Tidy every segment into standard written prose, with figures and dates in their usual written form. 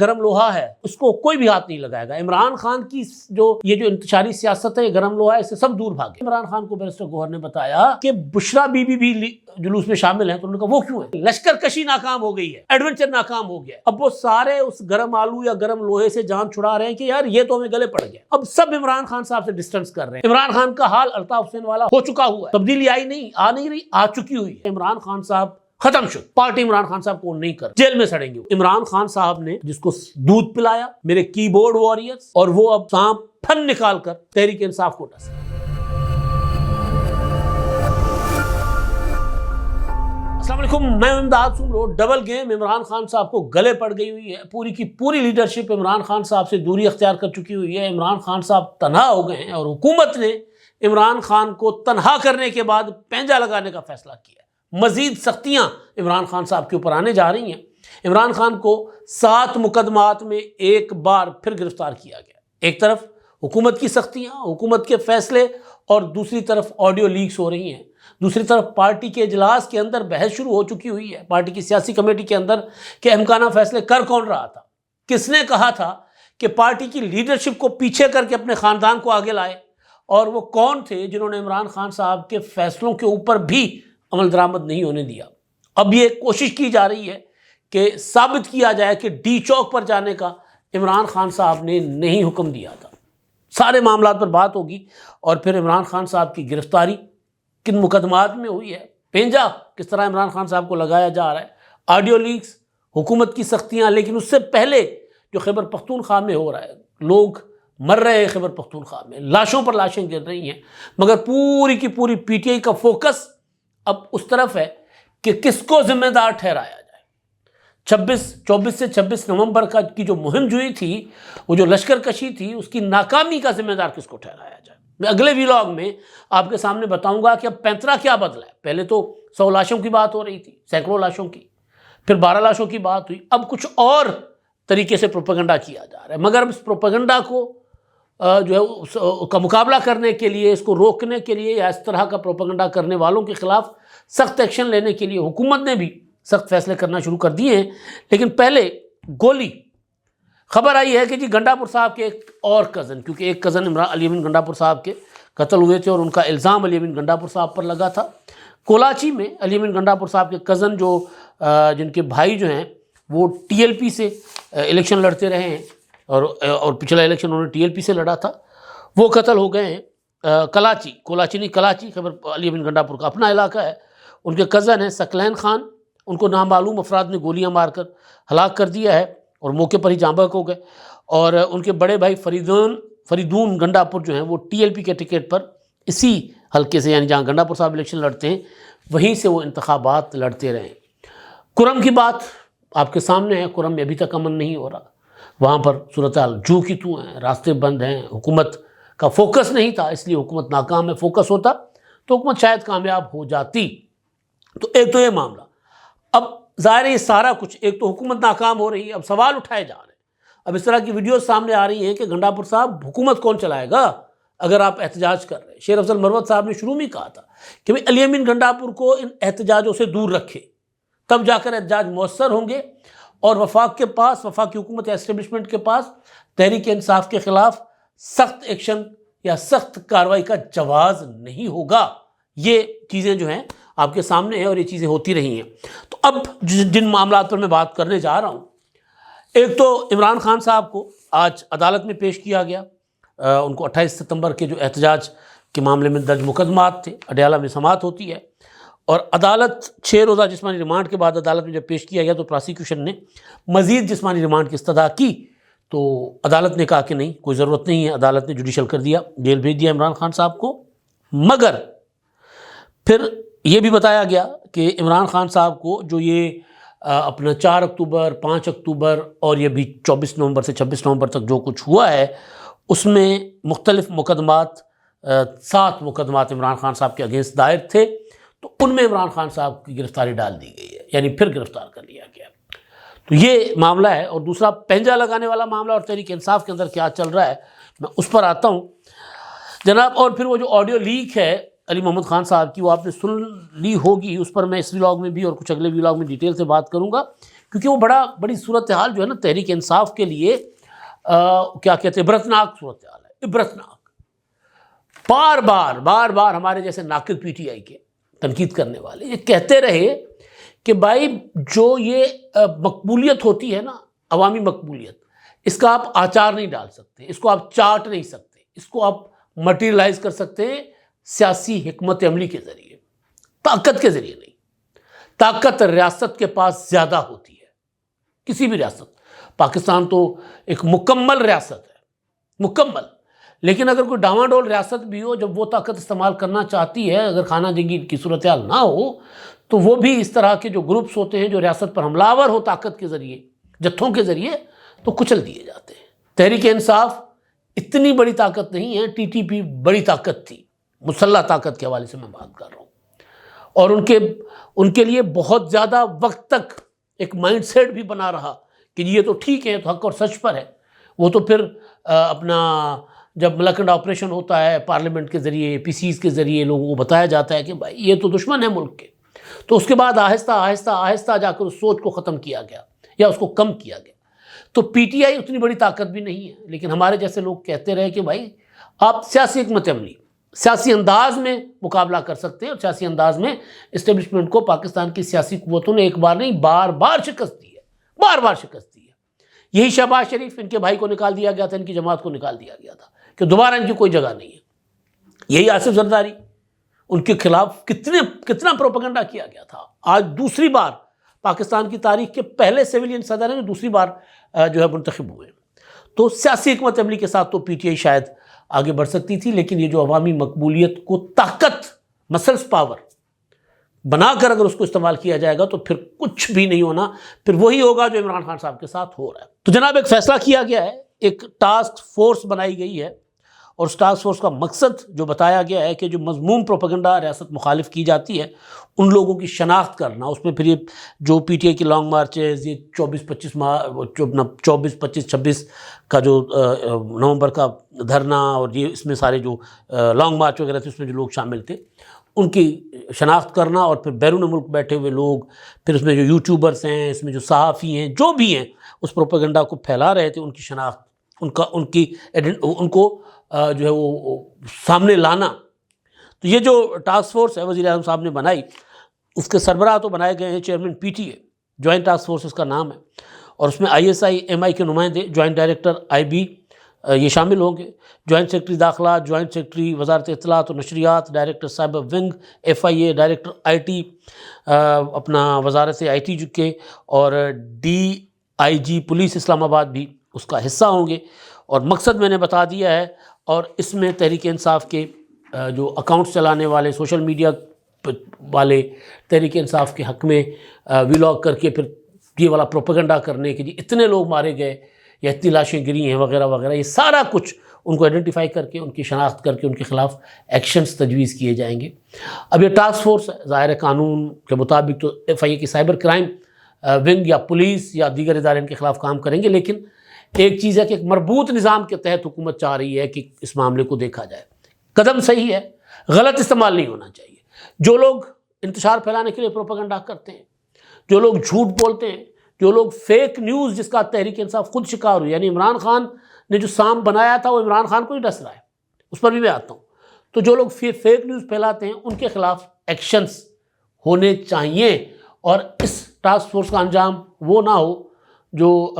گرم لوہا ہے، اس کو کوئی بھی ہاتھ نہیں لگائے گا۔ عمران خان کی جو انتشاری سیاست ہے، یہ گرم لوہا ہے، اس سے سب دور بھاگے۔ عمران خان کو بیرسٹر گوہر نے بتایا کہ بشرا بی بی بھی جلوس میں شامل ہیں، تو انہوں نے کہا وہ کیوں ہے؟ لشکر کشی ناکام ہو گئی ہے، ایڈونچر ناکام ہو گیا ہے۔ اب وہ سارے اس گرم آلو یا گرم لوہے سے جان چھڑا رہے ہیں کہ یار یہ تو ہمیں گلے پڑ گیا۔ اب سب عمران خان صاحب سے ڈسٹنس کر رہے ہیں۔ عمران خان کا حال الطاف حسین والا ہو چکا ہوا ہے، تبدیلی آئی نہیں، آ نہیں رہی، آ چکی ہوئی ہے۔ عمران خان صاحب ختم شد، پارٹی عمران خان صاحب کو نہیں کر، جیل میں سڑیں گے۔ عمران خان صاحب نے جس کو دودھ پلایا میرے کی بورڈ وارئرز، اور وہ اب سانپ پھن نکال کر تحریک انصاف کوٹا سے۔ السلام علیکم، میں امداد سمرو۔ ڈبل گیم عمران خان صاحب کو گلے پڑ گئی ہوئی ہے، پوری کی پوری لیڈرشپ عمران خان صاحب سے دوری اختیار کر چکی ہوئی ہے۔ عمران خان صاحب تنہا ہو گئے ہیں، اور حکومت نے عمران خان کو تنہا کرنے کے بعد پینجا لگانے کا فیصلہ کیا ہے۔ مزید سختیاں عمران خان صاحب کے اوپر آنے جا رہی ہیں۔ عمران خان کو 7 مقدمات میں ایک بار پھر گرفتار کیا گیا۔ ایک طرف حکومت کی سختیاں، حکومت کے فیصلے، اور دوسری طرف آڈیو لیکس ہو رہی ہیں۔ دوسری طرف پارٹی کے اجلاس کے اندر بحث شروع ہو چکی ہوئی ہے، پارٹی کی سیاسی کمیٹی کے اندر، کہ امکانہ فیصلے کر کون رہا تھا، کس نے کہا تھا کہ پارٹی کی لیڈرشپ کو پیچھے کر کے اپنے خاندان کو آگے لائے، اور وہ کون تھے جنہوں نے عمران خان صاحب کے فیصلوں کے اوپر بھی عمل درآمد نہیں ہونے دیا۔ اب یہ کوشش کی جا رہی ہے کہ ثابت کیا جائے کہ ڈی چوک پر جانے کا عمران خان صاحب نے نہیں حکم دیا تھا۔ سارے معاملات پر بات ہوگی، اور پھر عمران خان صاحب کی گرفتاری کن مقدمات میں ہوئی ہے، پینجا کس طرح عمران خان صاحب کو لگایا جا رہا ہے، آڈیو لیکس، حکومت کی سختیاں۔ لیکن اس سے پہلے جو خیبر پختونخوا میں ہو رہا ہے، لوگ مر رہے ہیں خیبر پختونخوا میں، لاشوں پر لاشیں گر رہی ہیں، مگر پوری کی پوری پی ٹی آئی کا فوکس اب اس طرف ہے کہ کس کو ذمہ دار ٹھہرایا جائے۔ 24 سے 26 نومبر کی جو مہم جوئی تھی، وہ جو لشکر کشی تھی، اس کی ناکامی کا ذمہ دار کس کو ٹھہرایا جائے۔ میں اگلے ویلاگ میں آپ کے سامنے بتاؤں گا کہ اب پینترا کیا بدلا ہے۔ پہلے تو 100 لاشوں کی بات ہو رہی تھی، سینکڑوں لاشوں کی، پھر 12 لاشوں کی بات ہوئی، اب کچھ اور طریقے سے پروپیگنڈا کیا جا رہا ہے۔ مگر اس پروپیگنڈا کو جو ہے کا مقابلہ کرنے کے لیے، اس کو روکنے کے لیے، یا اس طرح کا پروپیگنڈا کرنے والوں کے خلاف سخت ایکشن لینے کے لیے حکومت نے بھی سخت فیصلے کرنا شروع کر دیے ہیں۔ لیکن پہلے گولی خبر آئی ہے کہ جی گنڈا پور صاحب کے ایک اور کزن، کیونکہ ایک کزن علی امین گنڈا پور صاحب کے قتل ہوئے تھے، اور ان کا الزام علی امین گنڈا پور صاحب پر لگا تھا۔ کولاچی میں علی امین گنڈا پور صاحب کے کزن جن کے بھائی جو ہیں وہ ٹی ایل پی سے الیکشن لڑتے رہے ہیں، اور پچھلا الیکشن انہوں نے ٹی ایل پی سے لڑا تھا، وہ قتل ہو گئے ہیں۔ کلاچی خیبر علی امین گنڈا پور کا اپنا علاقہ ہے۔ ان کے کزن ہیں ثقلین خان، ان کو نامعلوم افراد نے گولیاں مار کر ہلاک کر دیا ہے، اور موقع پر ہی جاں بحق ہو گئے۔ اور ان کے بڑے بھائی فریدون گنڈا پور جو ہیں، وہ ٹی ایل پی کے ٹکٹ پر اسی حلقے سے، یعنی جہاں گنڈا پور صاحب الیکشن لڑتے ہیں، وہیں سے وہ انتخابات لڑتے رہے۔ کرم کی بات آپ کے سامنے ہے، کرم میں ابھی تک امن نہیں ہو رہا، وہاں پر صورتحال جو کی تو ہیں، راستے بند ہیں، حکومت کا فوکس نہیں تھا، اس لیے حکومت ناکام ہے۔ فوکس ہوتا تو حکومت شاید کامیاب ہو جاتی۔ تو ایک تو یہ معاملہ، اب ظاہر ہے یہ سارا کچھ، ایک تو حکومت ناکام ہو رہی ہے، اب سوال اٹھائے جا رہے ہیں، اب اس طرح کی ویڈیوز سامنے آ رہی ہیں کہ گنڈا پور صاحب حکومت کون چلائے گا اگر آپ احتجاج کر رہے ہیں۔ شیر افضل مروت صاحب نے شروع میں کہا تھا کہ علی امین گنڈا پور کو ان احتجاجوں سے دور رکھے، تب جا کر احتجاج مؤثر ہوں گے، اور وفاقی حکومت یا اسٹیبلشمنٹ کے پاس تحریک انصاف کے خلاف سخت ایکشن یا سخت کارروائی کا جواز نہیں ہوگا۔ یہ چیزیں جو ہیں آپ کے سامنے ہیں، اور یہ چیزیں ہوتی رہی ہیں۔ تو اب جن معاملات پر میں بات کرنے جا رہا ہوں، ایک تو عمران خان صاحب کو آج عدالت میں پیش کیا گیا۔ ان کو 28 ستمبر کے جو احتجاج کے معاملے میں درج مقدمات تھے، اڈیالہ میں سماعت ہوتی ہے، اور عدالت 6 روزہ جسمانی ریمانڈ کے بعد عدالت میں جب پیش کیا گیا تو پراسیکیوشن نے مزید جسمانی ریمانڈ کی استدعا کی، تو عدالت نے کہا کہ نہیں، کوئی ضرورت نہیں ہے، عدالت نے جوڈیشل کر دیا، جیل بھیج دیا عمران خان صاحب کو۔ مگر پھر یہ بھی بتایا گیا کہ عمران خان صاحب کو جو یہ اپنا 4 اکتوبر، 5 اکتوبر، اور یہ بھی 24 نومبر سے 26 نومبر تک جو کچھ ہوا ہے، اس میں مختلف مقدمات، 7 مقدمات عمران خان صاحب کے اگینسٹ دائر تھے، تو ان میں عمران خان صاحب کی گرفتاری ڈال دی گئی ہے، یعنی پھر گرفتار کر لیا گیا۔ تو یہ معاملہ ہے، اور دوسرا پینجا لگانے والا معاملہ اور تحریک انصاف کے اندر کیا چل رہا ہے، میں اس پر آتا ہوں جناب۔ اور پھر وہ جو آڈیو لیک ہے علی محمد خان صاحب کی، وہ آپ نے سن لی ہوگی، اس پر میں اس ویلاگ میں بھی اور کچھ اگلے ویلاگ میں ڈیٹیل سے بات کروں گا کیونکہ وہ بڑی صورتحال جو ہے نا تحریک انصاف کے لیے کیا کہتے ہیں عبرتناک صورتحال ہے، عبرتناک. بار بار ہمارے جیسے ناقد پی ٹی آئی کے تنقید کرنے والے یہ کہتے رہے کہ بھائی جو یہ مقبولیت ہوتی ہے نا، عوامی مقبولیت، اس کا آپ آچار نہیں ڈال سکتے، اس کو آپ چاٹ نہیں سکتے، اس کو آپ مٹیریلائز کر سکتے ہیں سیاسی حکمت عملی کے ذریعے، طاقت کے ذریعے نہیں. طاقت ریاست کے پاس زیادہ ہوتی ہے، کسی بھی ریاست. پاکستان تو ایک مکمل ریاست ہے، مکمل. لیکن اگر کوئی ڈاواڈول ریاست بھی ہو، جب وہ طاقت استعمال کرنا چاہتی ہے، اگر خانہ جنگی کی صورتحال نہ ہو، تو وہ بھی اس طرح کے جو گروپس ہوتے ہیں جو ریاست پر حملہ آور ہو طاقت کے ذریعے، جتھوں کے ذریعے، تو کچل دیے جاتے ہیں. تحریک انصاف اتنی بڑی طاقت نہیں ہے، ٹی ٹی پی بڑی طاقت تھی، مسلح طاقت کے حوالے سے میں بات کر رہا ہوں. اور ان کے لیے بہت زیادہ وقت تک ایک مائنڈ سیٹ بھی بنا رہا کہ یہ تو ٹھیک ہے، تو حق اور سچ پر ہے. وہ تو پھر اپنا جب ملکنڈ آپریشن ہوتا ہے پارلیمنٹ کے ذریعے، پی سیز کے ذریعے لوگوں کو بتایا جاتا ہے کہ بھائی یہ تو دشمن ہے ملک کے، تو اس کے بعد آہستہ جا کر اس سوچ کو ختم کیا گیا یا اس کو کم کیا گیا. تو پی ٹی آئی اتنی بڑی طاقت بھی نہیں ہے، لیکن ہمارے جیسے لوگ کہتے رہے کہ بھائی آپ سیاسی حکمت عملی، سیاسی انداز میں مقابلہ کر سکتے ہیں، اور سیاسی انداز میں اسٹیبلشمنٹ کو پاکستان کی سیاسی قوتوں نے ایک بار نہیں بار شکست دی ہے، بار شکست دی ہے. یہی شہباز شریف، ان کے بھائی کو نکال دیا گیا تھا، ان کی جماعت کو نکال دیا گیا تھا کہ دوبارہ ان کی کوئی جگہ نہیں ہے. یہی آصف زرداری، ان کے خلاف کتنا پروپیگنڈا کیا گیا تھا. آج دوسری بار پاکستان کی تاریخ کے پہلے سویلین صدر ہیں جو دوسری بار جو ہے منتخب ہوئے. تو سیاسی حکمت عملی کے ساتھ تو پی ٹی آئی شاید آگے بڑھ سکتی تھی، لیکن یہ جو عوامی مقبولیت کو طاقت، مسلس پاور بنا کر اگر اس کو استعمال کیا جائے گا تو پھر کچھ بھی نہیں ہونا، پھر وہی ہوگا جو عمران خان صاحب کے ساتھ ہو رہا ہے. تو جناب ایک فیصلہ کیا گیا ہے، ایک ٹاسک فورس بنائی گئی ہے، اور اس ٹاسک فورس کا مقصد جو بتایا گیا ہے کہ جو مذموم پروپیگنڈا ریاست مخالف کی جاتی ہے ان لوگوں کی شناخت کرنا. اس میں پھر یہ جو پی ٹی آئی کی لانگ مارچز، یہ 24-25-26 کا جو نومبر کا دھرنا، اور یہ اس میں سارے جو لانگ مارچ وغیرہ تھے اس میں جو لوگ شامل تھے ان کی شناخت کرنا. اور پھر بیرون ملک بیٹھے ہوئے لوگ، پھر اس میں جو یوٹیوبرز ہیں، اس میں جو صحافی ہیں، جو بھی ہیں اس پروپیگنڈا کو پھیلا رہے تھے، ان کی شناخت، ان کو جو ہے وہ سامنے لانا. تو یہ جو ٹاسک فورس ہے وزیر اعظم صاحب نے بنائی، اس کے سربراہ تو بنائے گئے ہیں chairman P T A, joint task force اس کا نام ہے. اور اس میں آئی ایس آئی ایم آئی کے نمائندے، جوائنٹ ڈائریکٹر آئی بی یہ شامل ہوں گے، جوائنٹ سیکرٹری داخلہ، جوائنٹ سیکرٹری وزارت اطلاعات و نشریات، director cyber wing F I A, director I T اپنا وزارت آئی ٹی کے، اور ڈی آئی جی پولیس اسلام آباد بھی اس کا حصہ ہوں گے. اور مقصد میں نے بتا دیا ہے. اور اس میں تحریک انصاف کے جو اکاؤنٹس چلانے والے، سوشل میڈیا والے، تحریک انصاف کے حق میں ویلاگ کر کے پھر یہ والا پروپیگنڈا کرنے کے جی اتنے لوگ مارے گئے یا اتنی لاشیں گری ہیں وغیرہ وغیرہ، یہ سارا کچھ ان کو آئیڈینٹیفائی کر کے، ان کی شناخت کر کے ان کے خلاف ایکشنز تجویز کیے جائیں گے. اب یہ ٹاسک فورس ہے، ظاہر قانون کے مطابق تو ایف آئی اے کی سائبر کرائم ونگ یا پولیس یا دیگر ادارے ان کے خلاف کام کریں گے. لیکن ایک چیز ہے کہ ایک مربوط نظام کے تحت حکومت چاہ رہی ہے کہ اس معاملے کو دیکھا جائے. قدم صحیح ہے، غلط استعمال نہیں ہونا چاہیے. جو لوگ انتشار پھیلانے کے لیے پروپیگنڈا کرتے ہیں، جو لوگ جھوٹ بولتے ہیں، جو لوگ فیک نیوز جس کا تحریک انصاف خود شکار ہوئی، یعنی عمران خان نے جو سام بنایا تھا وہ عمران خان کو ہی ڈس رہا ہے، اس پر بھی میں آتا ہوں. تو جو لوگ فیک نیوز پھیلاتے ہیں ان کے خلاف ایکشنز ہونے چاہیے. اور اس ٹاسک فورس کا انجام وہ نہ ہو جو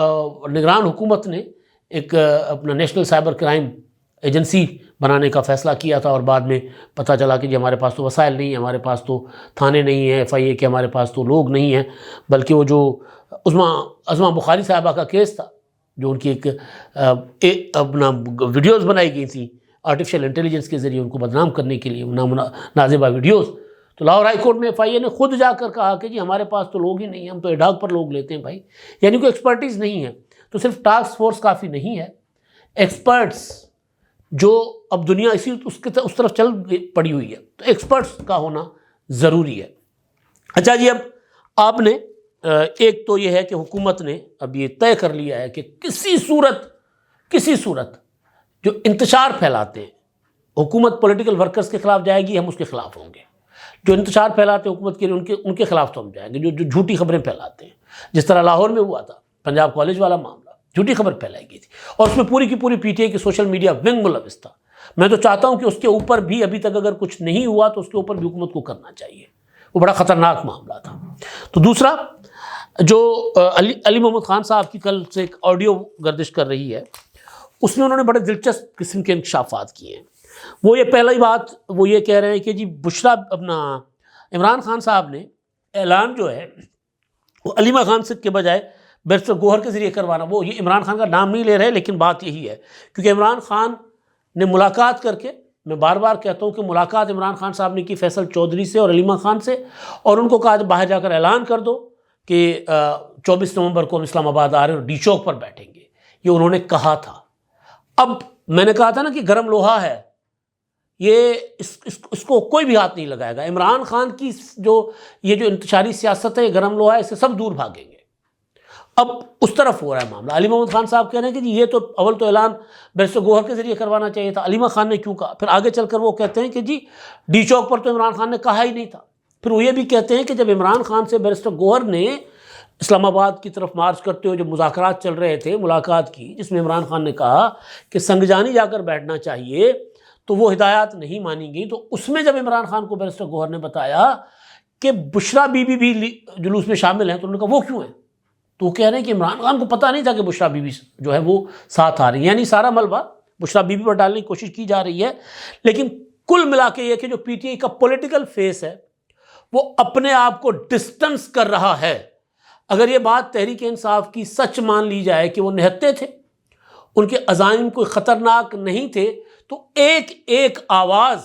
نگران حکومت نے ایک اپنا نیشنل سائبر کرائم ایجنسی بنانے کا فیصلہ کیا تھا، اور بعد میں پتہ چلا کہ جی ہمارے پاس تو وسائل نہیں ہیں، ہمارے پاس تو تھانے نہیں ہیں ایف آئی اے کے، ہمارے پاس تو لوگ نہیں ہیں. بلکہ وہ جو عظما بخاری صاحبہ کا کیس تھا، جو ان کی ایک اپنا ویڈیوز بنائی گئی تھیں آرٹیفیشل انٹیلیجنس کے ذریعے ان کو بدنام کرنے کے لیے، نازیبہ ویڈیوز. تو لاہور ہائی کورٹ میں ایف آئی اے نے خود جا کر کہا کہ جی ہمارے پاس تو لوگ ہی نہیں ہیں، ہم تو ایڈاگ پر لوگ لیتے ہیں بھائی، یعنی کوئی ایکسپرٹیز نہیں ہے. تو صرف ٹاسک فورس کافی نہیں ہے، ایکسپرٹس جو اب دنیا اس طرف چل پڑی ہوئی ہے، تو ایکسپرٹس کا ہونا ضروری ہے. اچھا جی، اب آپ نے ایک تو یہ ہے کہ حکومت نے اب یہ طے کر لیا ہے کہ کسی صورت جو انتشار پھیلاتے ہیں، حکومت پولیٹیکل ورکرز کے خلاف جائے گی، ہم اس کے خلاف ہوں گے. جو انتشار پھیلاتے ہیں حکومت کے لیے ان کے خلاف تو ہم جائیں گے، جو جھوٹی خبریں پھیلاتے ہیں. جس طرح لاہور میں ہوا تھا پنجاب کالج والا معاملہ، جھوٹی خبر پھیلائی گئی تھی اور اس میں پوری کی پوری پی ٹی آئی کی سوشل میڈیا ونگ ملوث تھا۔ میں تو چاہتا ہوں کہ اس کے اوپر بھی ابھی تک اگر کچھ نہیں ہوا تو اس کے اوپر بھی حکومت کو کرنا چاہیے، وہ بڑا خطرناک معاملہ تھا۔ تو دوسرا جو علی محمد خان صاحب کی کل سے ایک آڈیو گردش کر رہی ہے، اس میں انہوں نے بڑے دلچسپ قسم کے انکشافات کیے ہیں۔ وہ یہ پہلی بات وہ یہ کہہ رہے ہیں کہ جی بشرا عمران خان صاحب نے اعلان جو ہے وہ علیمہ خان سے کے بجائے بیرسٹر گوہر کے ذریعے کروانا، وہ یہ عمران خان کا نام نہیں لے رہے، لیکن بات یہی ہے کیونکہ عمران خان نے ملاقات کر کے، میں بار بار کہتا ہوں کہ ملاقات عمران خان صاحب نے کی فیصل چودھری سے اور علیمہ خان سے، اور ان کو کہا باہر جا کر اعلان کر دو کہ 24 نومبر کو ہم اسلام آباد آ رہے ہیں اور ڈی چوک پر بیٹھیں گے، یہ انہوں نے کہا تھا۔ اب میں نے کہا تھا نا کہ گرم لوہا ہے یہ، اس کو کوئی بھی ہاتھ نہیں لگائے گا۔ عمران خان کی یہ جو انتشاری سیاست ہے، یہ گرم لوہا ہے، اس سے سب دور بھاگیں گے۔ اب اس طرف ہو رہا ہے معاملہ۔ علی محمد خان صاحب کہہ رہے ہیں کہ جی یہ تو اول تو اعلان بیرسٹر گوہر کے ذریعے کروانا چاہیے تھا، علیمہ خان نے کیوں کہا؟ پھر آگے چل کر وہ کہتے ہیں کہ جی ڈی چوک پر تو عمران خان نے کہا ہی نہیں تھا۔ پھر وہ یہ بھی کہتے ہیں کہ جب عمران خان سے بیرسٹر گوہر نے اسلام آباد کی طرف مارچ کرتے ہوئے جو مذاکرات چل رہے تھے، ملاقات کی، جس میں عمران خان نے کہا کہ سنگجانی جا کر بیٹھنا چاہیے، تو وہ ہدایات نہیں مانی گئی۔ تو اس میں جب عمران خان کو بیرسٹر گوہر نے بتایا کہ بشرا بی بی بھی جلوس میں شامل ہیں، تو انہوں نے کہا وہ کیوں ہیں؟ تو وہ کہہ رہے ہیں کہ عمران خان کو پتہ نہیں تھا کہ بشرا بی بی جو ہے وہ ساتھ آ رہی ہیں، یعنی سارا ملبہ بشرا بی بی پر ڈالنے کی کوشش کی جا رہی ہے۔ لیکن کل ملا کے یہ کہ جو پی ٹی آئی کا پولیٹیکل فیس ہے وہ اپنے آپ کو ڈسٹنس کر رہا ہے۔ اگر یہ بات تحریک انصاف کی سچ مان لی جائے کہ وہ نہتے تھے، ان کے عزائم کوئی خطرناک نہیں تھے، تو ایک ایک آواز،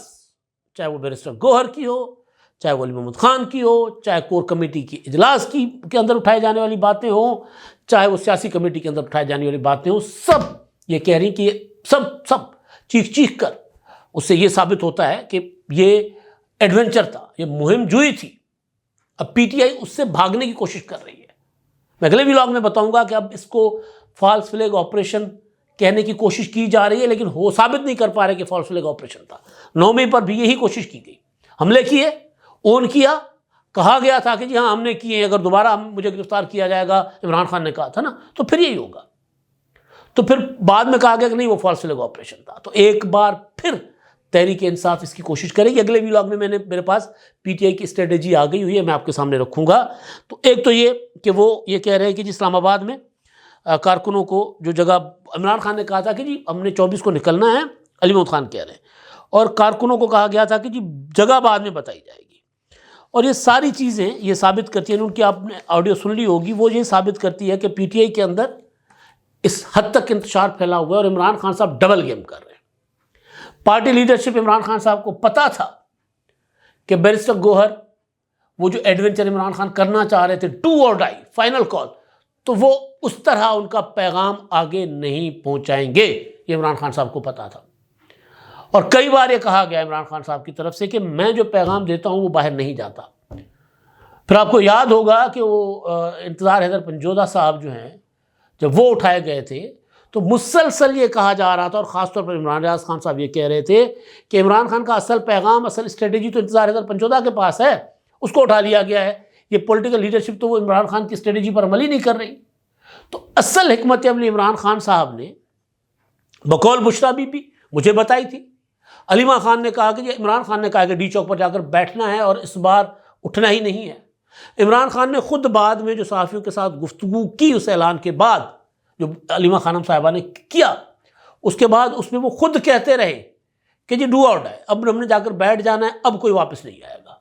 چاہے وہ بیرسٹر گوہر کی ہو، چاہے وہ علی محمد خان کی ہو، چاہے کور کمیٹی کی اجلاس کے اندر اٹھائے جانے والی باتیں ہوں، چاہے وہ سیاسی کمیٹی کے اندر اٹھائے جانے والی باتیں ہوں، سب یہ کہہ رہی کہ سب چیخ چیخ کر اس سے یہ ثابت ہوتا ہے کہ یہ ایڈونچر تھا، یہ مہم جوئی تھی۔ اب پی ٹی آئی اس سے بھاگنے کی کوشش کر رہی ہے۔ میں اگلے ولاگ میں بتاؤں گا کہ اب اس کو فالس فلیگ آپریشن کہنے کی کوشش کی جا رہی ہے، لیکن وہ ثابت نہیں کر پا رہے کہ فالس فلیگ آپریشن تھا۔ 9 مئی پر بھی یہی کوشش کی گئی، حملے کیے، اون کیا، کہا گیا تھا کہ جی ہاں ہم نے کیے، اگر دوبارہ مجھے گرفتار کیا جائے گا، عمران خان نے کہا تھا نا، تو پھر یہی ہوگا۔ تو پھر بعد میں کہا گیا کہ نہیں وہ فالس فلیگ آپریشن تھا۔ تو ایک بار پھر تحریک انصاف اس کی کوشش کرے گی۔ اگلے ولاگ میں میرے پاس پی ٹی آئی کی اسٹریٹجی آ گئی ہوئی ہے، میں آپ کے سامنے رکھوں گا۔ تو ایک تو یہ کہ وہ یہ کہہ رہے ہیں کہ جی اسلام آباد میں کارکنوں کو جو جگہ عمران خان نے کہا تھا کہ جی ہم نے 24 کو نکلنا ہے، علی محمد خان کہہ رہے ہیں، اور کارکنوں کو کہا گیا تھا کہ جی جگہ بعد میں بتائی جائے گی۔ اور یہ ساری چیزیں یہ ثابت کرتی ہیں، ان کی آپ نے آڈیو سن لی ہوگی، وہ یہ ثابت کرتی ہے کہ پی ٹی آئی کے اندر اس حد تک انتشار پھیلا ہوا ہے اور عمران خان صاحب ڈبل گیم کر رہے ہیں۔ پارٹی لیڈرشپ عمران خان صاحب کو پتا تھا کہ بیرسٹر گوہر وہ جو ایڈونچر عمران خان کرنا چاہ رہے تھے، ڈو اور ڈائی، فائنل کال، تو وہ اس طرح ان کا پیغام آگے نہیں پہنچائیں گے، یہ عمران خان صاحب کو پتا تھا۔ اور کئی بار یہ کہا گیا عمران خان صاحب کی طرف سے کہ میں جو پیغام دیتا ہوں وہ باہر نہیں جاتا۔ پھر آپ کو یاد ہوگا کہ وہ انتظار حیدر پنجودہ صاحب جو ہیں، جب وہ اٹھائے گئے تھے تو مسلسل یہ کہا جا رہا تھا، اور خاص طور پر عمران ریاض خان صاحب یہ کہہ رہے تھے کہ عمران خان کا اصل پیغام، اصل اسٹریٹجی تو انتظار حیدر پنجودہ کے پاس ہے، اس کو اٹھا لیا گیا ہے، یہ پولیٹیکل لیڈرشپ تو وہ عمران خان کی اسٹریٹجی پر عمل ہی نہیں کر رہی۔ تو اصل حکمت عملی عمران خان صاحب نے بقول بشرا بی بی مجھے بتائی تھی۔ علیمہ خان نے کہا کہ عمران خان نے کہا کہ ڈی چوک پر جا کر بیٹھنا ہے اور اس بار اٹھنا ہی نہیں ہے۔ عمران خان نے خود بعد میں جو صحافیوں کے ساتھ گفتگو کی اس اعلان کے بعد، جو علیمہ خانم صاحبہ نے کیا، اس کے بعد اس میں وہ خود کہتے رہے کہ جی ڈو اور ڈائی، اب ہم نے جا کر بیٹھ جانا ہے، اب کوئی واپس نہیں آئے گا۔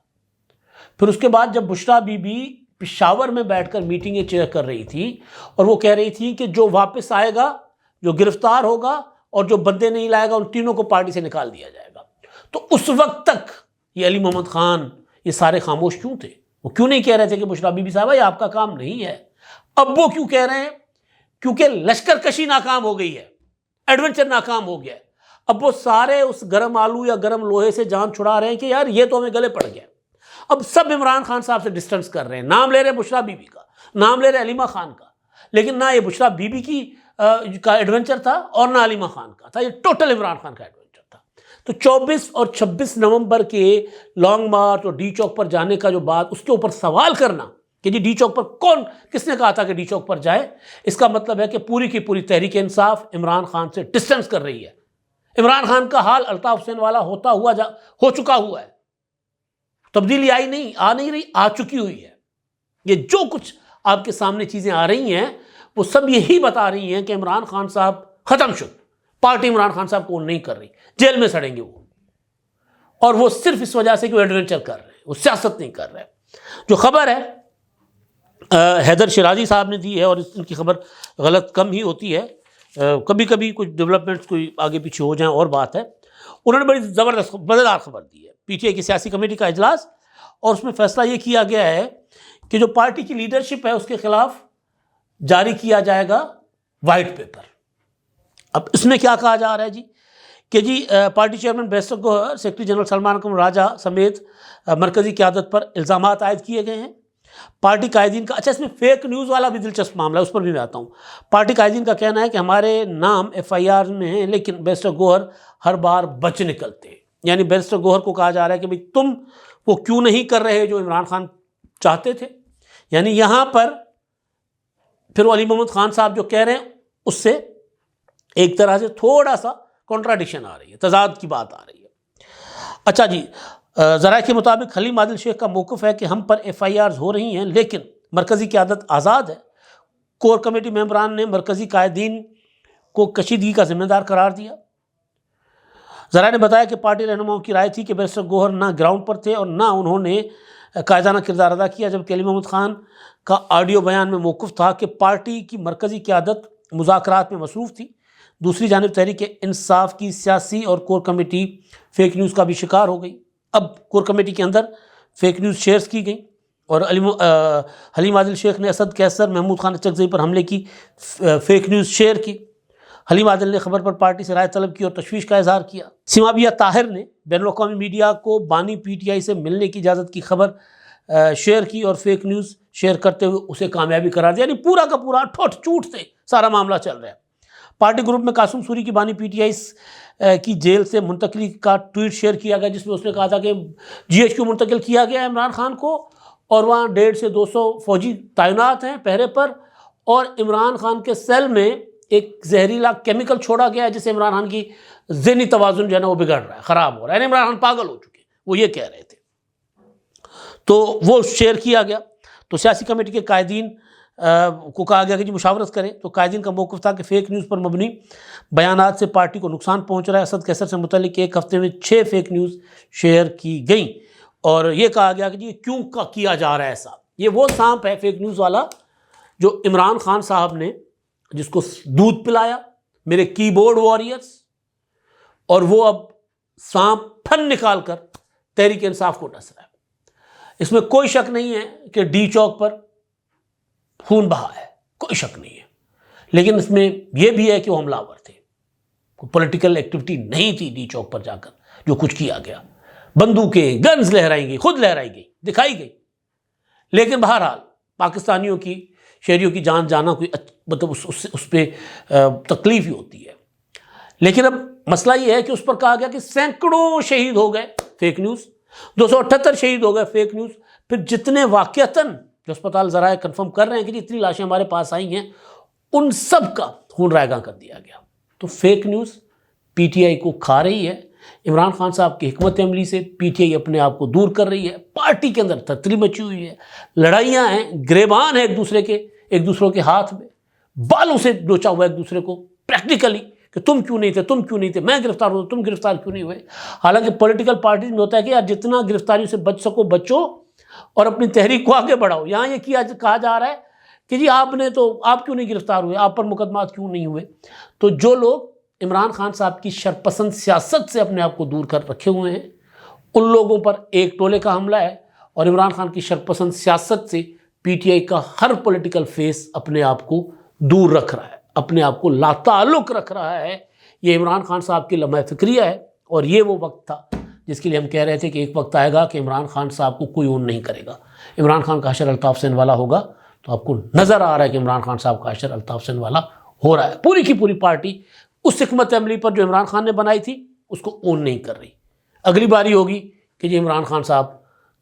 پھر اس کے بعد جب بشرا بی بی پشاور میں بیٹھ کر میٹنگیں چیئر کر رہی تھی اور وہ کہہ رہی تھی کہ جو واپس آئے گا، جو گرفتار ہوگا اور جو بندے نہیں لائے گا، ان تینوں کو پارٹی سے نکال دیا جائے گا، تو اس وقت تک یہ علی محمد خان یہ سارے خاموش کیوں تھے؟ وہ کیوں نہیں کہہ رہے تھے کہ بشرا بی بی صاحبہ یہ آپ کا کام نہیں ہے؟ اب وہ کیوں کہہ رہے ہیں؟ کیونکہ لشکر کشی ناکام ہو گئی ہے، ایڈونچر ناکام ہو گیا ہے۔ اب وہ سارے اس گرم آلو یا گرم لوہے سے جان چھڑا رہے ہیں کہ یار یہ تو ہمیں گلے پڑ گیا۔ اب سب عمران خان صاحب سے ڈسٹنس کر رہے ہیں، نام لے رہے ہیں بشرا بی بی کا، نام لے رہے علیمہ خان کا، لیکن نہ یہ بشرا بی بی کا ایڈونچر تھا اور نہ علیمہ خان کا تھا، یہ ٹوٹل عمران خان کا ایڈونچر تھا۔ تو 24 اور 26 نومبر کے لانگ مارچ اور ڈی چوک پر جانے کا جو بات، اس کے اوپر سوال کرنا کہ جی ڈی چوک پر کس نے کہا تھا کہ ڈی چوک پر جائے؟ اس کا مطلب ہے کہ پوری کی پوری تحریک انصاف عمران خان سے ڈسٹنس کر رہی ہے. عمران خان کا حال الطاف حسین والا ہو چکا ہوا ہے. تبدیلی آئی نہیں، آ نہیں رہی، آ چکی ہوئی ہے. یہ جو کچھ آپ کے سامنے چیزیں آ رہی ہیں وہ سب یہی بتا رہی ہیں کہ عمران خان صاحب ختم شد. پارٹی عمران خان صاحب کو نہیں کر رہی، جیل میں سڑیں گے وہ. اور وہ صرف اس وجہ سے کہ وہ ایڈونچر کر رہے ہیں، وہ سیاست نہیں کر رہے. جو خبر ہے حیدر شیرازی صاحب نے دی ہے، اور ان کی خبر غلط کم ہی ہوتی ہے، کبھی کبھی کچھ ڈیولپمنٹس کوئی آگے پیچھے ہو جائیں اور بات ہے. انہوں نے بڑی زبردست مزیدار خبر دی ہے. پی ٹی آئی کی سیاسی کمیٹی کا اجلاس، اور اس میں فیصلہ یہ کیا گیا ہے کہ جو پارٹی کی لیڈرشپ ہے اس کے خلاف جاری کیا جائے گا وائٹ پیپر. اب اس میں کیا کہا جا رہا ہے جی کہ جی پارٹی چیئرمین بیرسٹر گوہر، سیکرٹری جنرل سلمان اکرم راجہ سمیت مرکزی قیادت پر الزامات عائد کیے گئے ہیں. پارٹی قائدین کا، اچھا اس میں فیک نیوز والا بھی دلچسپ معاملہ ہے، اس پر بھی میں آتا ہوں. پارٹی قائدین کا کہنا ہے کہ ہمارے نام ایف آئی آر میں ہیں لیکن بیرسٹر گوہر ہر بار بچ نکلتے ہیں. یعنی بیرسٹر گوہر کو کہا جا رہا ہے کہ بھئی تم وہ کیوں نہیں کر رہے جو عمران خان چاہتے تھے. یعنی یہاں پر پھر وہ علی محمد خان صاحب جو کہہ رہے ہیں اس سے ایک طرح سے تھوڑا سا کنٹراڈکشن آ رہی ہے، تضاد کی بات آ رہی ہے. اچھا جی، ذرائع کے مطابق حلیم عادل شیخ کا موقف ہے کہ ہم پر ایف آئی آرز ہو رہی ہیں لیکن مرکزی قیادت آزاد ہے. کور کمیٹی ممبران نے مرکزی قائدین کو کشیدگی کا ذمہ دار قرار دیا. ذرائع نے بتایا کہ پارٹی رہنماؤں کی رائے تھی کہ بیرسٹر گوہر نہ گراؤنڈ پر تھے اور نہ انہوں نے قائدانہ کردار ادا کیا، جبکہ علی محمد خان کا آڈیو بیان میں موقف تھا کہ پارٹی کی مرکزی قیادت مذاکرات میں مصروف تھی. دوسری جانب تحریک انصاف کی سیاسی اور کور کمیٹی فیک نیوز کا بھی شکار ہو گئی. اب کور کمیٹی کے اندر فیک نیوز شیئرز کی گئیں اور حلیم عادل شیخ نے اسد قیصر، محمود خان اچکزئی پر حملے کی فیک نیوز شیئر کی. حلیم عادل نے خبر پر پارٹی سے رائے طلب کی اور تشویش کا اظہار کیا. سیمابیہ طاہر نے بین الاقوامی میڈیا کو بانی پی ٹی آئی سے ملنے کی اجازت کی خبر شیئر کی اور فیک نیوز شیئر کرتے ہوئے اسے کامیابی قرار دیا. یعنی پورا کا پورا ٹھوٹ چوٹ سے سارا معاملہ چل رہا ہے. پارٹی گروپ میں قاسم سوری کی بانی پی ٹی آئی کی جیل سے منتقلی کا ٹویٹ شیئر کیا گیا جس میں اس نے کہا تھا کہ جی ایچ کیو منتقل کیا گیا ہے عمران خان کو اور وہاں 150 سے 200 فوجی تعینات ہیں پہرے پر، اور عمران خان کے سیل میں ایک زہریلا کیمیکل چھوڑا گیا ہے جس سے عمران خان کی ذہنی توازن جو ہے نا وہ بگڑ رہا ہے، خراب ہو رہا ہے. یعنی عمران خان پاگل ہو چکے ہیں، وہ یہ کہہ رہے تھے. تو وہ شیئر کیا گیا. تو سیاسی کمیٹی کے قائدین کو کہا گیا کہ جی مشاورت کریں. تو قائدین کا موقف تھا کہ فیک نیوز پر مبنی بیانات سے پارٹی کو نقصان پہنچ رہا ہے. اسد قیصر سے متعلق ایک ہفتے میں 6 فیک نیوز شیئر کی گئیں اور یہ کہا گیا کہ جی کیوں کیا جا رہا ہے ایسا. یہ وہ سانپ ہے فیک نیوز والا جو عمران خان صاحب نے جس کو دودھ پلایا، میرے کی بورڈ واریئرز، اور وہ اب سانپ پھن نکال کر تحریک انصاف کو ڈس رہا ہے. اس میں کوئی شک نہیں ہے کہ ڈی چوک پر خون بہا ہے، کوئی شک نہیں ہے. لیکن اس میں یہ بھی ہے کہ وہ حملہ آور تھے، کوئی پولیٹیکل ایکٹیویٹی نہیں تھی ڈی چوک پر جا کر جو کچھ کیا گیا. بندوقیں، گنز لہرائی گئی، خود لہرائی گئی، دکھائی گئی. لیکن بہرحال پاکستانیوں کی، شہریوں کی جان جانا کوئی مطلب اس پہ تکلیف ہی ہوتی ہے. لیکن اب مسئلہ یہ ہے کہ اس پر کہا گیا کہ سینکڑوں شہید ہو گئے فیک نیوز، 278 شہید ہو گئے فیک نیوز. پھر جتنے واقعتاً جو اسپتال ذرائع کنفرم کر رہے ہیں کہ جتنی لاشیں ہمارے پاس آئی ہیں ان سب کا خون رائے گاں کر دیا گیا. تو fake news P T I کو کھا رہی ہے. عمران خان صاحب کی حکمت عملی سے پی ٹی آئی اپنے آپ کو دور کر رہی ہے. پارٹی کے اندر تتری مچی ہوئی ہے، لڑائیاں ہیں، گریبان ہیں ایک دوسروں کے ہاتھ میں، بالوں سے نوچا ہوا ایک دوسرے کو پریکٹیکلی کہ تم کیوں نہیں تھے، میں گرفتار ہوں تم گرفتار کیوں نہیں ہوئے. حالانکہ پولیٹیکل پارٹیز میں ہوتا ہے کہ یار جتنا گرفتاریوں سے بچ سکو بچو اور اپنی تحریک کو آگے بڑھاؤ. یہاں یہ کہا جا رہا ہے کہ جی آپ کیوں نہیں گرفتار ہوئے، آپ پر مقدمات کیوں نہیں ہوئے. تو جو لوگ عمران خان صاحب کی شرپسند سیاست سے اپنے آپ کو دور کر رکھے ہوئے ہیں ان لوگوں پر ایک ٹولے کا حملہ ہے، اور عمران خان کی شرپسند سیاست سے پی ٹی آئی کا ہر پولیٹیکل فیس اپنے آپ کو دور رکھ رہا ہے، اپنے آپ کو لا تعلق رکھ رہا ہے. یہ عمران خان صاحب کی لمحہ فکریہ ہے، اور یہ وہ وقت تھا جس کے لیے ہم کہہ رہے تھے کہ ایک وقت آئے گا کہ عمران خان صاحب کو کوئی اون نہیں کرے گا. عمران خان کا حشر الطاف حسین والا ہوگا. تو آپ کو نظر آ رہا ہے کہ عمران خان صاحب کا حشر الطاف حسین والا ہو رہا ہے. پوری کی پوری پارٹی اس حکمت عملی پر جو عمران خان نے بنائی تھی اس کو اون نہیں کر رہی. اگلی باری ہوگی کہ جی عمران خان صاحب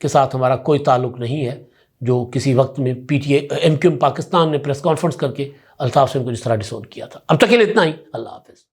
کے ساتھ ہمارا کوئی تعلق نہیں ہے، جو کسی وقت میں P T A M Q M Pakistan نے پریس کانفرنس کر کے الطاف حسین کو جس طرح ڈسون کیا تھا۔ اب تک کے لیے اتنا ہی، اللہ حافظ۔